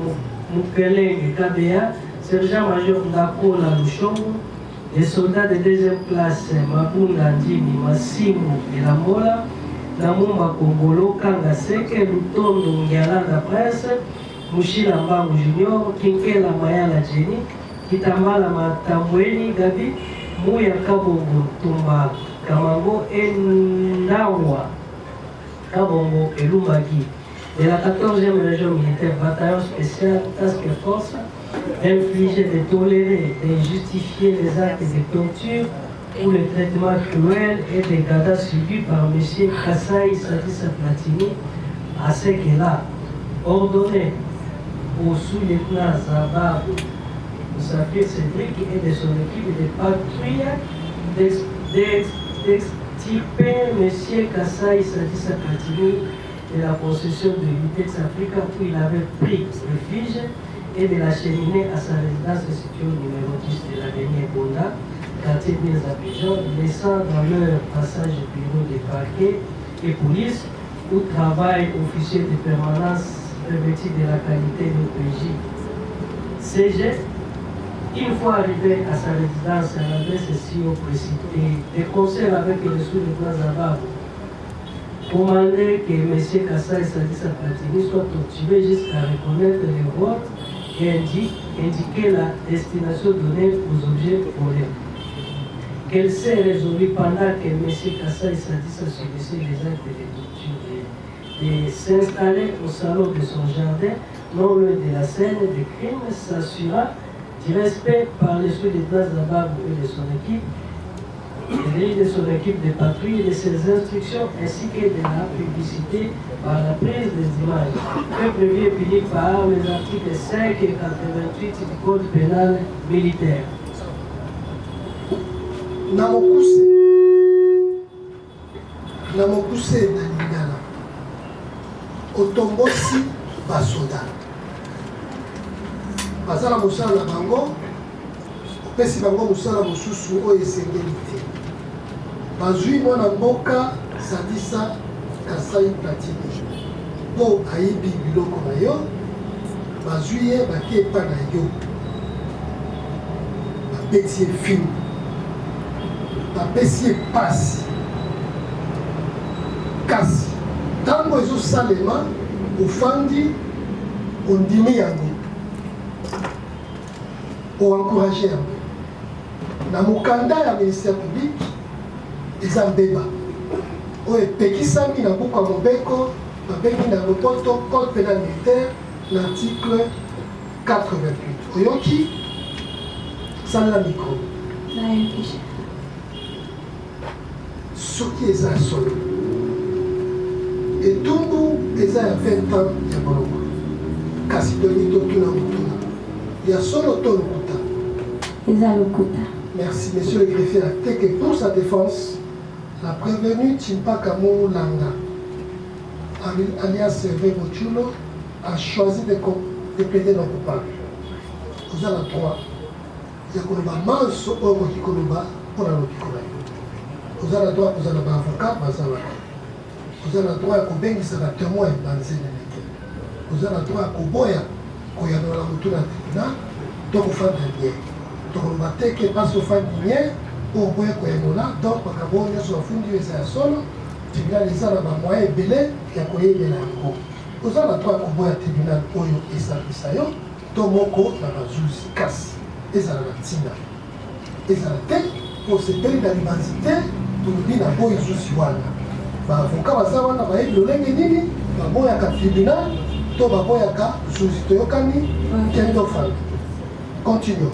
Moukeleng KBA, sergent-major Nakola Lushongo, les soldats de deuxième classe Mabunda Ndini, Massimu et Lamola, Namumba Kongolo, Kanga Seke, Lutondo Ngialanda Prince, Mushila Mbangu Junior, Kinkela Mayala Jenny, Kitambala Matambweni Gabi, Mouya Kabongo Tumba Kamango et Nawa Kabongo et Lumbagi. De la 14e région militaire, bataillon spécial, task force, infliger de tolérer, de justifier les actes de torture ou le traitement cruel et des dégâts subis par M. Kassaï Sadissa Platini, à ce qu'il a ordonné au sous-lieutenant Zabar Moussafir Cédric et de son équipe de patrouille d'extirper M. Kassaï Sadissa Platini de la possession de l'Utex Africa où il avait pris refuge et de l'acheminer à sa résidence située au numéro 10 de l'avenue Bonda, quartier des Abidjan, laissant dans leur passage bureau de parquet et police où travaillent officiers de permanence revêtus de la qualité de PJ. CG, une fois arrivé à sa résidence, à l'adresse précitée, des conseils avec le sous-lieutenant Zabab, commandé que M. Kassaï Sadissa Platini soit torturé jusqu'à reconnaître les votes et indiquer la destination donnée aux objets volés. Qu'elle s'est résolue pendant que M. Kassaï Sadissa subissait les actes de torture de s'installer au salon de son jardin, non loin de la scène de crime, s'assura du respect par les sous-lieutenants Zababou et de son équipe, de son équipe de patrouille et de ses instructions ainsi que de la publicité par la prise des images, que prévu et puni par les articles 5 et 88 du Code pénal militaire. Namokuse na lingala otombosi basoda bazala mosala na bango opesi bango mosala mosusu oyo esengeli te bazwi mwana mboka Sadissa Kassaï Platini mpo ayibi biloko na yo bazwi ye bake epa na yo bapesi ye filme bapesi ye pasi kasi ntango ezosalema ofandi ondimi yango oencourage yango na mokanda ya ministère public eza mbeba oyo epekisami na buku ya mobeko babengi na lopoto code pénal militaire na article 88 oyoki salela micro soki eza solo etumbu eza ya 20 ans ya boloko kasi toni totuna motuna ya solo to lokuta eza lokuta. Merci, monsieur le greffier acté que pour sa défense, la prévenue Timpaka Moulanga, alias Servé Mochulo, a choisi de plaider non coupable. Vous avez le droit. Il y a un manso homo qui koloba pour la lopikola. Vous avez le droit, vous avez un avocat, vous avez le droit à Kobengi, c'est un témoin dans les ennemis. Vous avez le droit à Koboya, quand il y a dans la moutouna tribunal, donc vous faites un bien. tokoloba te ke mpasi ofandi nye oyo boye koyemola donc makambo oyo nyonso bafundi oyo eza ya solo tribunal eza na bamoyen ebele ya koyebela yango oza na droit ya koboya tribunal oyo esambisa yo to moko na bazuzi kasi ezala na ntina ezala te po sepeli na libanzi te tolobi na boyi zuzi wana baavoka baza wana bayebi lolenge nini baboyaka tribunal to baboyaka zuzi toyokani kende ofandi continue.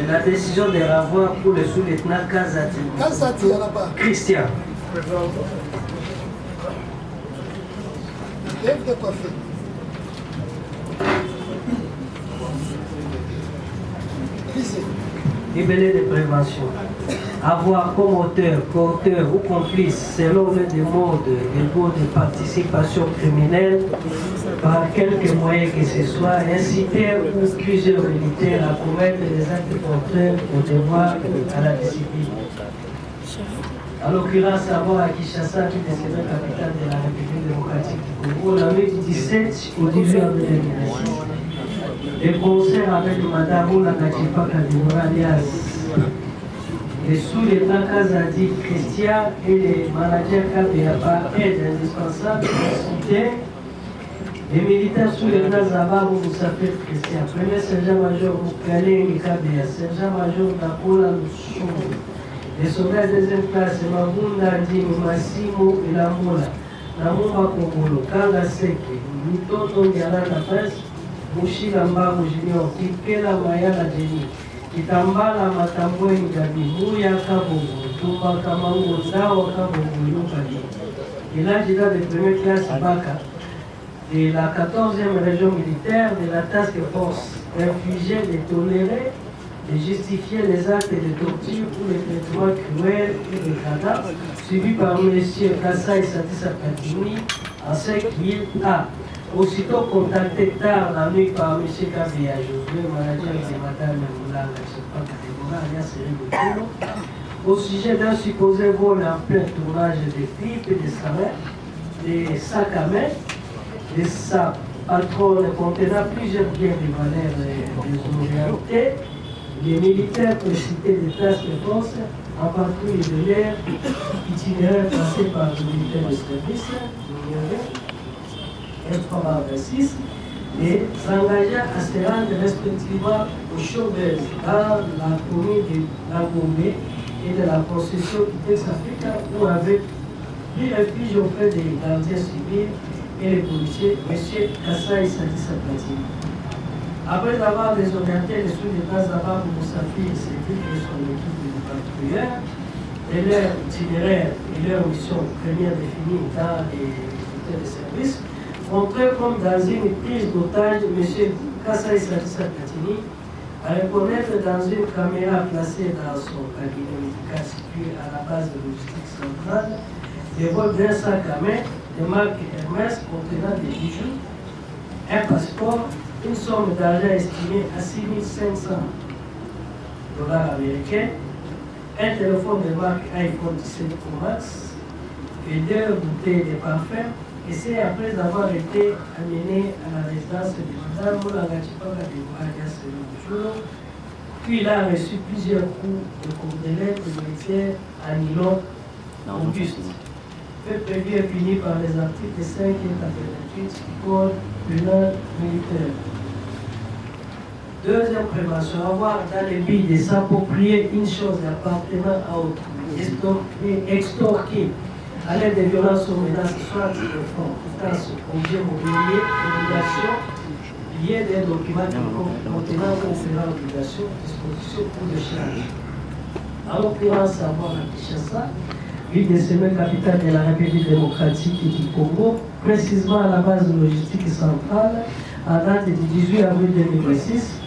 La décision de renvoi pour le sous-lieutenant Kazati. Kazati, là-bas. Christian. Lève de coiffer. Libellé de prévention. avoir comme auteur, co-auteur ou complice, selon les demandes légaux de participation criminelle, par quelque moyen que ce soit, inciter ou plusieurs militaires à commettre des actes contraires au devoir à la discipline. En l'occurrence, avoir à Kinshasa, qui est la capitale de la République démocratique du Congo, la nuit du 17 au 18 avril 2006. Des concerts avec Mme Oula Nachipa Kadimura alias les sous-lieutenants Kazadi Christian et les managers KBAPA aident indispensables pour citer les militaires sous-lieutenants Zababou Moussafet Christian, premier sergent-major Moukaleng KBA, sergent-major Nakola Lushomo, les soldats deuxième classe Mabunda Dini Massimo Ilamola, Namumba Kongolo, Kanga Seke, Mutoto Ndialana Prince, Mushila Mbago Junior, Kikela Mayala Deni, Kitambala Matambweni Gabi, Mouya Kabongo, Tumba Kamango, Ndawa Kabongo, Yukali. Il a déjà de première classe Baka, de la 14e région militaire de la Task Force, infligé de tolérer, de justifier les actes de torture ou les traitements cruels et de cadavres suivis par M. Kassai Sadissa Katini, en ce qu'il a aussitôt contacté tard la nuit par M. Kabia Josué, manager de Mme Moulanga, alias Serine au sujet d'un supposé vol en plein tournage de clips et de salaires, des sacs à main, des sacs patronnes contenant plusieurs biens de valeur désorientés. Les militaires précités des task force en patrouille de l'air, itinéraire passé par le militaire de service, F326, et s'engagea à se rendre respectivement aux chômeurs dans la commune de Lagombe et de la concession Itex Africa où avait pris refuge auprès des gardiens civils et les policiers, M. Kassai Sadissa Platini. Après avoir désorienté les sous-lieutenants Zababou Moussafi et Cédric de son équipe de patrouilleurs, et leur itinéraire et leur mission première définie dans les unités de service, montraient comme dans une prise d'otage M. Kassai Sadissa Platini à reconnaître dans une caméra placée dans son cabinet médical situé à la base de logistique centrale des vols d'un sac à main de marque Hermès contenant des bijoux, un passeport, une somme d'argent estimée à 6 500 $ américains, un téléphone de marque iPhone 17 Pro Max et 2 bouteilles de parfum. Et c'est après avoir été amené à la résidence de Mme Moulanga Chipaka de Mouradia Serine, puis il a reçu plusieurs coups de courdelette militaire à nylon Auguste. Fait prévu est fini par les articles 5 et 88 du Code pénal militaire. Deuxième prévention, avoir dans le but de s'approprier une chose appartenant à autrui, extorquer à l'aide de violences ou menaces, soit de fonds, quittance, objet mobilier, obligation, liés des documents contenant conférant obligation, disposition ou de charge. En l'occurrence, avoir à Kinshasa, ville de Semé, capitale de la République démocratique du Congo, précisément à la base de logistique centrale, à date du 18 avril 2006,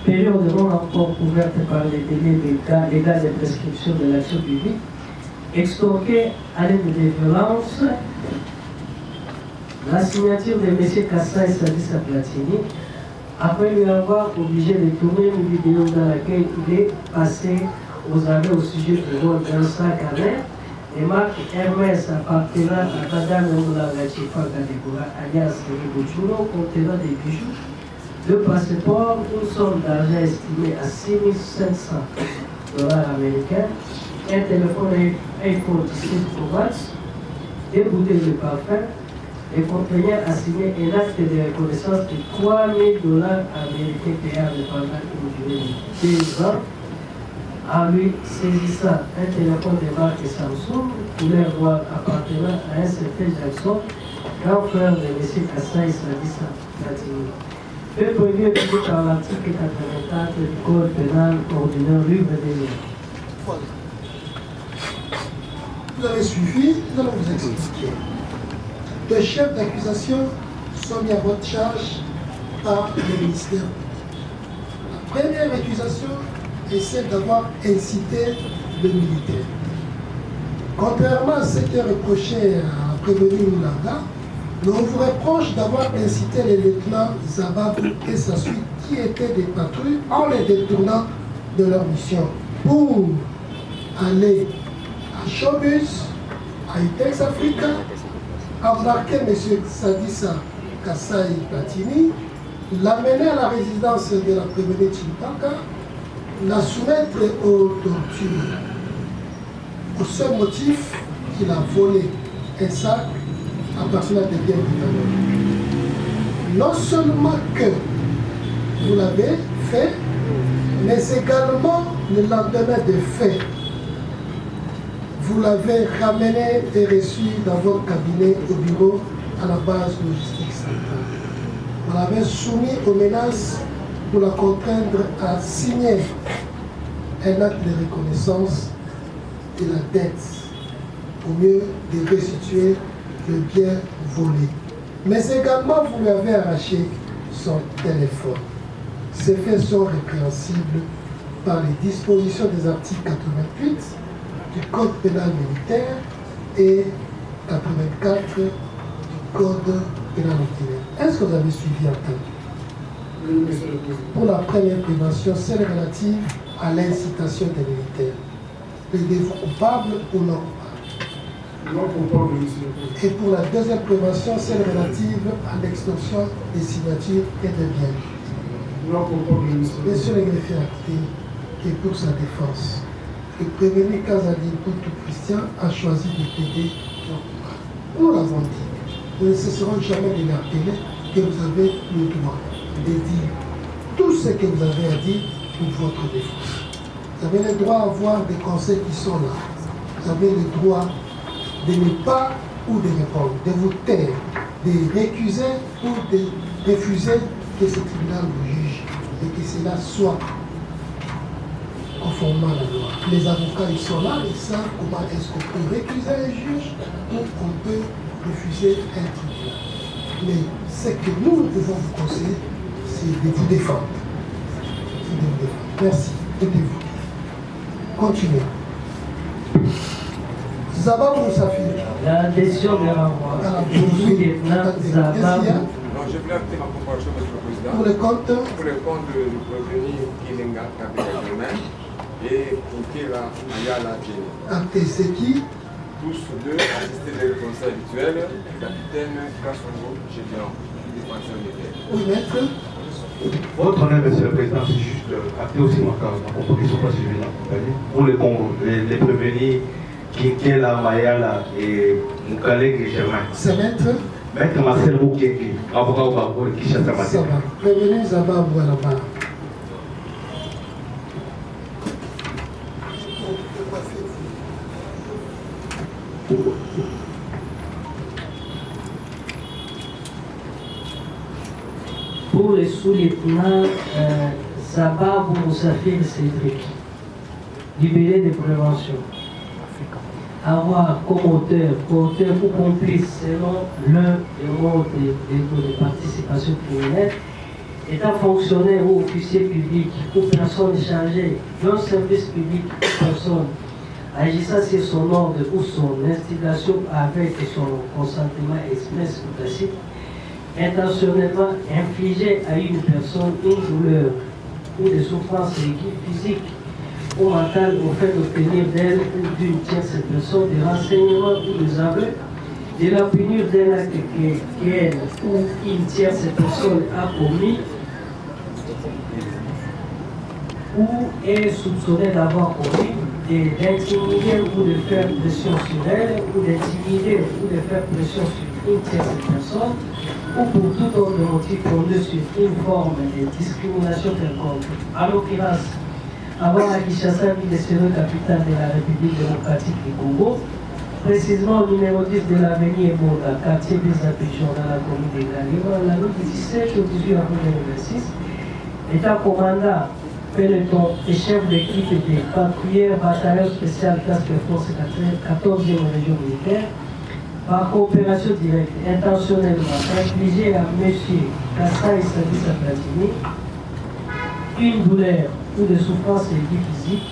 période non encore couverte par les délais légaux de prescription de l'action publique, extorqué à l'aide des violences, la signature de M. Kassai Sadissa Platini, après lui avoir obligé de tourner une vidéo dans laquelle il est passé aux arrêts au sujet du vol d'un sac à main, et marque Hermès appartenant à Mme Moulanga Chipaka Kadimura, alias Rigochulo, contenant des bijoux, deux passeports, une somme d'argent estimée à 6 500 $ américains, un téléphone iPhone 17 Pro Max, des bouteilles de parfum, et contenant à signer un acte de reconnaissance de 3 000 $ américains payables pendant une durée de 2 ans, en lui saisissant un téléphone de marque Samsung, couleur noire appartenant à un certain Jackson, grand frère de M. Kassai Sadissa Platini. Fait prévu par l'article 84 du Code pénal ordinaire livre des lois. Vous avez suivi, nous allons vous expliquer. Les chefs d'accusation sont mis à votre charge par le ministère. La première accusation est celle d'avoir incité le militaire. Contrairement à ce qui est reproché à prévenu Moulanga, on vous reproche d'avoir incité les lieutenants Zabab et sa suite qui étaient des patrouilles en les détournant de leur mission pour aller à Showbus, à Itex Africa, embarquer M. Sadissa Kassai Platini, l'amener à la résidence de la prévenue Chimpaka, la soumettre aux tortures, au seul motif qu'il a volé un sac appartenant à des biens de valeur. Non seulement que vous l'avez fait, mais également le lendemain des faits, vous l'avez ramené et reçu dans votre cabinet au bureau à la base logistique centrale. Vous l'avez soumis aux menaces pour la contraindre à signer un acte de reconnaissance de la dette, au mieux de restituer le bien volé. Mais également, vous lui avez arraché son téléphone. Ces faits sont répréhensibles par les dispositions des articles 88 du Code pénal militaire et 84 du Code pénal militaire. Est-ce que vous avez suivi à temps? Oui, monsieur le président. Pour la première prévention, celle relative à l'incitation des militaires. Plaidez-vous coupable ou non coupable? Non coupable, monsieur le président. Et pour la deuxième prévention, celle relative à l'extorsion des signatures et des biens. Non coupable, monsieur le Monsieur le greffier acté, et pour sa défense, le prévenu Kazadi Poutou Christian a choisi de plaider non coupable. Nous l'avons dit, nous ne cesserons jamais de rappeler que vous avez le droit de dire tout ce que vous avez à dire pour votre défense. Vous avez le droit à avoir des conseils qui sont là. Vous avez le droit de ne pas ou de répondre, de vous taire, de récuser ou de refuser que ce tribunal vous juge et que cela soit conformément à la loi. Les avocats, ils sont là, ils savent comment est-ce qu'on peut récuser un juge ou qu'on peut refuser un tribunal. Mais ce que nous devons vous conseiller, c'est de vous défendre. C'est de vous défendre. Merci. Aidez-vous. Continuez. Zababou Safi. La décision de renvoi. Lieutenant Zababou. Non, je voulais acter ma proposition, monsieur le président. Pour le compte du prévenu Kilenga Kabila Germain et Kinkela Ayala Jenny. Acté, c'est qui? Tous deux assistés des réponses habituelles, capitaine Kassongo Gédéon, défenseur militaire. Oui, maître. Votre honneur, monsieur le président, c'est juste acter aussi ma proposition pas suivie pour les prévenir Kinkela Mayala et mon collègue Germain. C'est maître? Maître Marcel Moukenge, avocat au barreau de Kinshasa Matin. Ça va. Prévenez Zababou à la barre. Pour le sous-lieutenant Zababou Moussafir Cédric, libéré de prévention, avoir comme auteur ou complice selon l'un des modes de participation criminelle, étant fonctionnaire ou officier public ou personne chargée d'un service public ou personne agissant sur son ordre ou son instigation avec son consentement express ou tacite, intentionnellement infliger à une personne une douleur ou des souffrances physiques ou mentales au fait d'obtenir d'elle ou d'une tierce personne des renseignements ou des aveux, de la punir d'un acte qu'elle ou une tierce personne a commis ou est soupçonnée d'avoir commis, d'intimider ou de faire pression sur elle, ou d'intimider ou de faire pression sur une tierce personne, ou pour tout autre motif fondé sur une forme de discrimination quelconque. En l'occurrence, avoir à Kinshasa, ville capitale de la République démocratique du Congo, précisément au numéro 10 de l'avenue Ebola, quartier des Apichons, dans la commune de Galima, la nuit du 17 au 18 avril 2026, étant commandant, peloton et chef d'équipe des patrouilleurs bataillon spécial task force 14e région militaire, par coopération directe, intentionnellement infligé à M. Kassai Sadissa Platini une douleur ou des souffrances physiques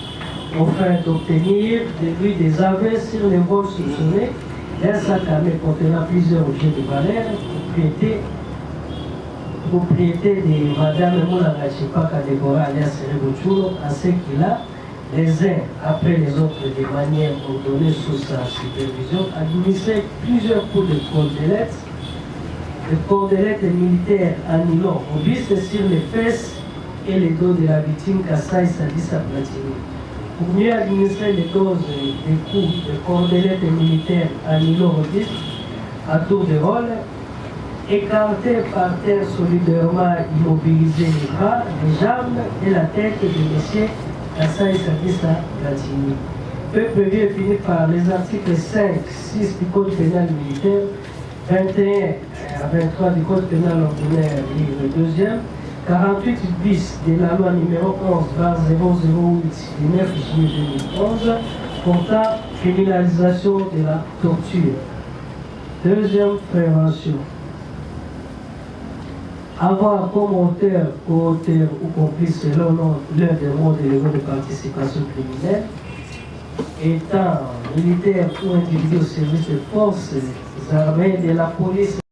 afin d'obtenir de lui des aveux sur les vols soupçonnés. Un sac à main contenant plusieurs objets de valeur, propriété de Madame Moulanga Chipaka Deborah alias Rebochulo, ainsi qu'il a, les uns après les autres de manière ordonnée sous sa supervision, administré plusieurs coups de cordelettes militaires en nylon robuste sur les fesses et les dos de la victime Kassai Sadissa Platini. Pour mieux administrer les doses des coups de cordelettes militaires en nylon robuste à tour de rôle, écarté par terre solidairement immobilisé les bras, les jambes et la tête de M. Kassai Sadissa Platini. Peu prévu et fini par les articles 5, 6 du Code pénal militaire, 21 à 23 du Code pénal ordinaire, livre 2e, 48 bis de la loi numéro 11/008 du 9 juillet 2011 portant criminalisation de la torture. Deuxième prévention. Avoir comme auteur, co-auteur ou complice selon l'un des modes légaux de participation criminelle, étant militaire ou individu au service des forces armées de la police